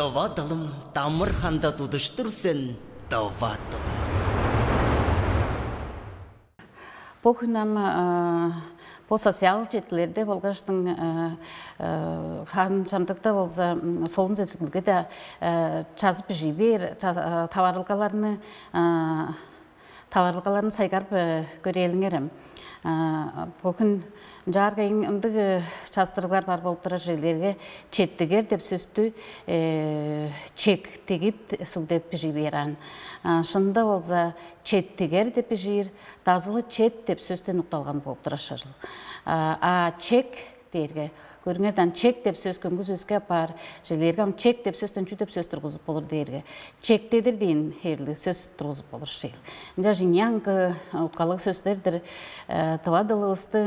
Давадылым тамыр ханда тудыштырсын, давадылым. Бұл күнім по социал жетілерде болғаштың хан жамдықта болса солын зәсілгі де жазып жибер таварылғаларыны сайғарып көреліңерім. Бұл күн жарғайын ұмдығы частырғылар бар болып тұра жерлерге четтігер деп сөзді чек тегіп сүлдеп жиберан. Шында болса четтігер деп жир, тазылы чет деп сөзден ұқталған болып тұра жыл. Чек дейірге көріңерден чек деп сөз көңгіз өзге бар, жерлерге чек деп сөзден жүдеп сөз тұрғызып болыр дейірге. Чек дедір дейін херлі сөз тұрғызып болыр шейл. Жа жинянғы ұтқалық сөздердір тавадылығысты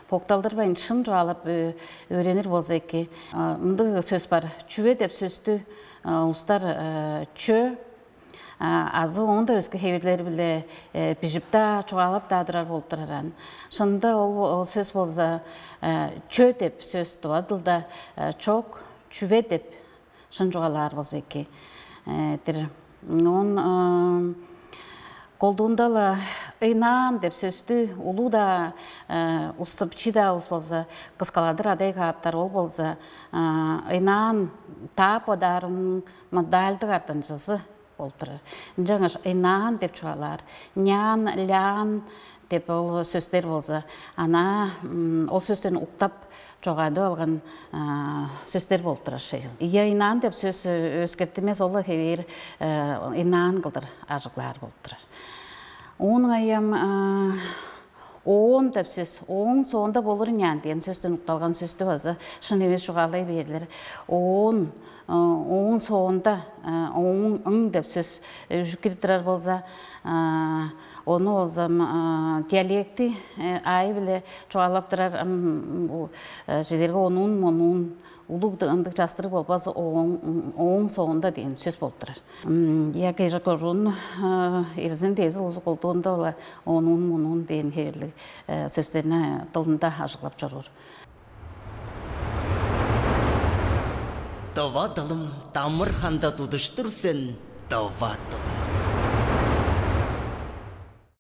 поқталдыр байын шын жоғалып өренір болса еке. Мұнды сөз бар, чүве деп сөзді ұстар чө, азы онда өзгі хеверлері біле пижіпта çoğalап дадырар болып тұраран. Шында ол сөз болса чө деп сөз туадылда чок, чүве деп шын жоғалар болса еке. Он қолдуындалы ыйнан деп сөзді ұлу да ұстыпчы да болса қысқаладыр адай қаптар ол болса ыйнан тап одарым мадальдық артын жысы болып тұрар. Жаңаш ыйнан деп чуалар, нян, лян деп ол сөздер болса, ана ол сөзден ұқтап жоғады алған сөздер болып тұрар шейл. Ыйнан деп сөз өскертімес олы хевер ыйнан қылдыр ажықлар болып тұрар. Оның айым оң деп сөз, оң соңында болыр нян деген сөзден ұқталған сөзді базы шын емес жоғалай берілер. Оң соңында, оң деп сөз жүкіріп тұрар болса, оны олзам диалекті ай біле жоғалап тұрар жедерге оның ұлықты ұндық жастыры болбасы оң соңында деген сөз болып тұрар. Яқы жақ жон ерізін дейзі ұлызы қолдуында ола оның деген хеверлі сөздеріне тылында ажылап жүрір. Давадылым тамыр ханда тудыштырсын, давадылым.